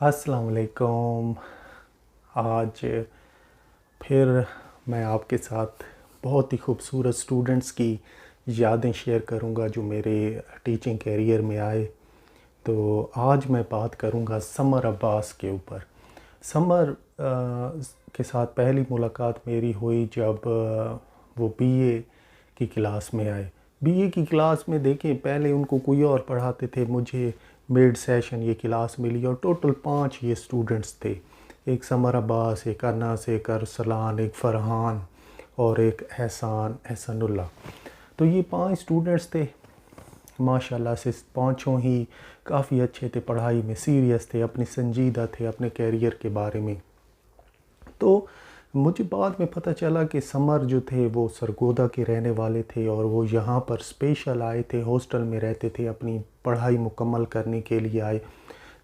अस्सलाम वालेकुम। आज फिर मैं आपके साथ बहुत ही खूबसूरत स्टूडेंट्स की यादें शेयर करूंगा जो मेरे टीचिंग कैरियर में आए। तो आज मैं बात करूंगा समर अब्बास के ऊपर। समर के साथ पहली मुलाकात मेरी हुई जब वो बीए की क्लास में आए। बीए की क्लास में देखें, पहले उनको कोई और पढ़ाते थे, मुझे मिड सेशन ये क्लास मिली और टोटल 5 ये स्टूडेंट्स थे। एक समर अब्बास, एक अनस, एक अरसलान, एक फ़रहान और एक एहसानुल्लाह। तो ये 5 स्टूडेंट्स थे। माशाल्लाह से पाँचों ही काफ़ी अच्छे थे, पढ़ाई में सीरियस थे, अपनी संजीदा थे अपने कैरियर के बारे में। तो मुझे बाद में पता चला कि समर जो थे वो सरगोदा के रहने वाले थे और वो यहाँ पर स्पेशल आए थे, हॉस्टल में रहते थे, अपनी पढ़ाई मुकम्मल करने के लिए आए।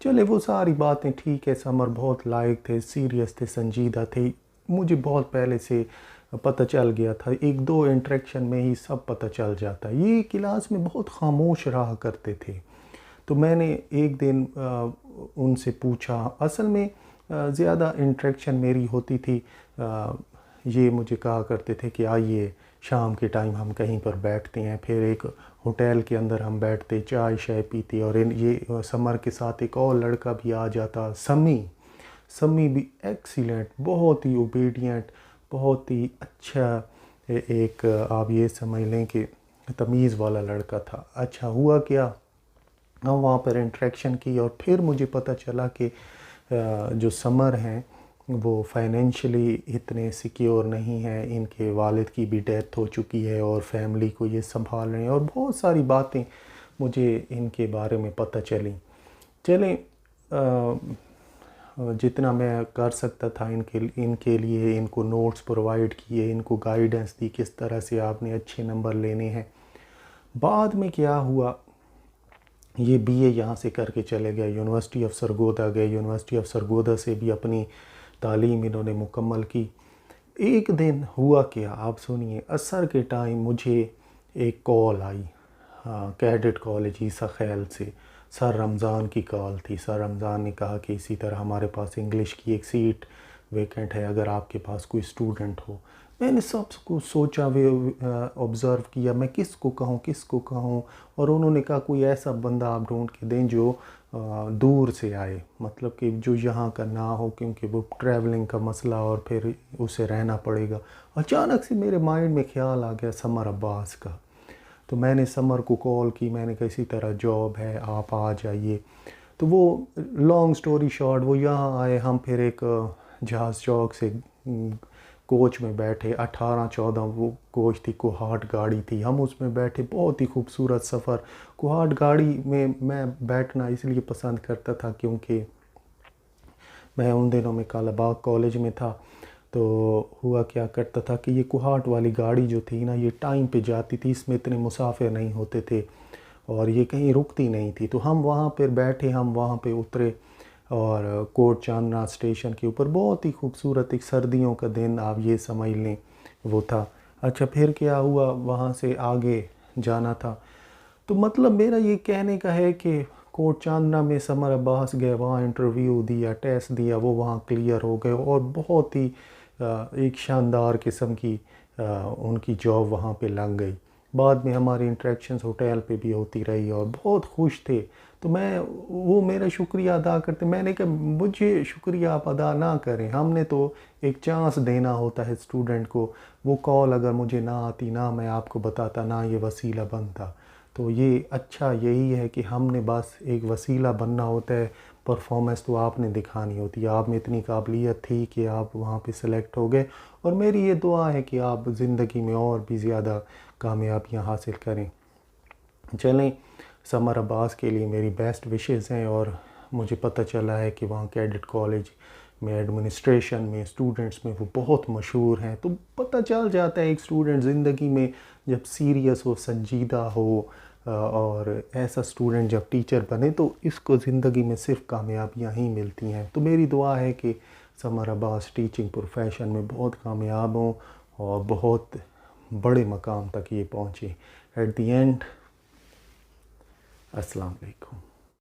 चले वो सारी बातें ठीक है, समर बहुत लायक थे, सीरियस थे, संजीदा थे, मुझे बहुत पहले से पता चल गया था। एक दो इंटरेक्शन में ही सब पता चल जाता। ये क्लास में बहुत खामोश रहा करते थे। तो मैंने एक दिन उनसे पूछा, असल में ज़्यादा इंटरेक्शन मेरी होती थी। ये मुझे कहा करते थे कि आइए शाम के टाइम हम कहीं पर बैठते हैं, फिर एक होटल के अंदर हम बैठते, चाय शाय पीते, और ये समर के साथ एक और लड़का भी आ जाता, समी भी एक्सीलेंट, बहुत ही ओबीडियंट, बहुत ही अच्छा, एक आप ये समझ लें कि तमीज़ वाला लड़का था। अच्छा हुआ क्या, हम वहाँ पर इंटरेक्शन की और फिर मुझे पता चला कि जो समर हैं वो फाइनेंशियली इतने सिक्योर नहीं हैं, इनके वालिद की भी डेथ हो चुकी है और फैमिली को ये संभाल रहे हैं, और बहुत सारी बातें मुझे इनके बारे में पता चलें। जितना मैं कर सकता था इनके लिए इनको नोट्स प्रोवाइड किए, इनको गाइडेंस दी किस तरह से आपने अच्छे नंबर लेने हैं। बाद में क्या हुआ, ये बीए यहाँ से करके चले गए, यूनिवर्सिटी ऑफ सरगोदा गए, यूनिवर्सिटी ऑफ सरगोदा से भी अपनी तालीम इन्होंने मुकम्मल की। एक दिन हुआ क्या, आप सुनिए। असर के टाइम मुझे एक कॉल आई, कैडेट कॉलेज ईसा खैल से, सर रमज़ान की कॉल थी। सर रमज़ान ने कहा कि इसी तरह हमारे पास इंग्लिश की एक सीट वेकेंट है, अगर आपके पास कोई स्टूडेंट हो। मैंने सबको सोचा, ऑब्ज़र्व किया, मैं किसको कहूँ, और उन्होंने कहा कोई ऐसा बंदा आप ढूंढ के दें जो दूर से आए, मतलब कि जो यहाँ का ना हो, क्योंकि वो ट्रैवलिंग का मसला और फिर उसे रहना पड़ेगा। अचानक से मेरे माइंड में ख्याल आ गया समर अब्बास का। तो मैंने समर को कॉल की, मैंने कहा इसी तरह जॉब है, आप आ जाइए। तो वो लॉन्ग स्टोरी शॉर्ट, वो यहाँ आए, हम फिर एक जहाज़ चौक से कोच में बैठे, 18-14 वो कोच थी, कोहाट गाड़ी थी, हम उसमें बैठे, बहुत ही खूबसूरत सफ़र। कोहाट गाड़ी में मैं बैठना इसलिए पसंद करता था क्योंकि मैं उन दिनों में कालाबाग कॉलेज में था। तो हुआ क्या करता था कि ये कोहाट वाली गाड़ी जो थी ना, ये टाइम पे जाती थी, इसमें इतने मुसाफिर नहीं होते थे और ये कहीं रुकती नहीं थी। तो हम वहाँ पर बैठे, हम वहाँ पे उतरे और कोट चांदना स्टेशन के ऊपर, बहुत ही खूबसूरत एक सर्दियों का दिन आप ये समझ लें वो था। अच्छा फिर क्या हुआ, वहाँ से आगे जाना था। तो मतलब मेरा ये कहने का है कि कोट चांदना में समर अब्बास गए, वहाँ इंटरव्यू दिया, टेस्ट दिया, वो वहाँ क्लियर हो गए और बहुत ही एक शानदार किस्म की उनकी जॉब वहाँ पे लग गई। बाद में हमारी इंटरेक्शंस होटल पे भी होती रही और बहुत खुश थे। तो मैं वो मेरा शुक्रिया अदा करते, मैंने कहा मुझे शुक्रिया आप अदा ना करें, हमने तो एक चांस देना होता है स्टूडेंट को। वो कॉल अगर मुझे ना आती, ना मैं आपको बताता, ना ये वसीला बनता। तो ये अच्छा यही है कि हमने बस एक वसीला बनना होता है, परफॉर्मेंस तो आपने दिखानी होती है। आप में इतनी काबिलियत थी कि आप वहाँ पे सेलेक्ट हो गए, और मेरी ये दुआ है कि आप ज़िंदगी में और भी ज़्यादा कामयाबियाँ हासिल करें। चलें, समर अब्बास के लिए मेरी बेस्ट विशेज़ हैं, और मुझे पता चला है कि वहाँ कैडेट कॉलेज में एडमिनिस्ट्रेशन में स्टूडेंट्स में वो बहुत मशहूर हैं। तो पता चल जाता है एक स्टूडेंट ज़िंदगी में जब सीरियस हो, संजीदा हो, और ऐसा स्टूडेंट जब टीचर बने तो इसको ज़िंदगी में सिर्फ कामयाबियाँ ही मिलती हैं। तो मेरी दुआ है कि समर अब्बास टीचिंग प्रोफेशन में बहुत कामयाब हों और बहुत बड़े मकाम तक ये पहुँचे। एट द एंड, अस्सलाम वालेकुम।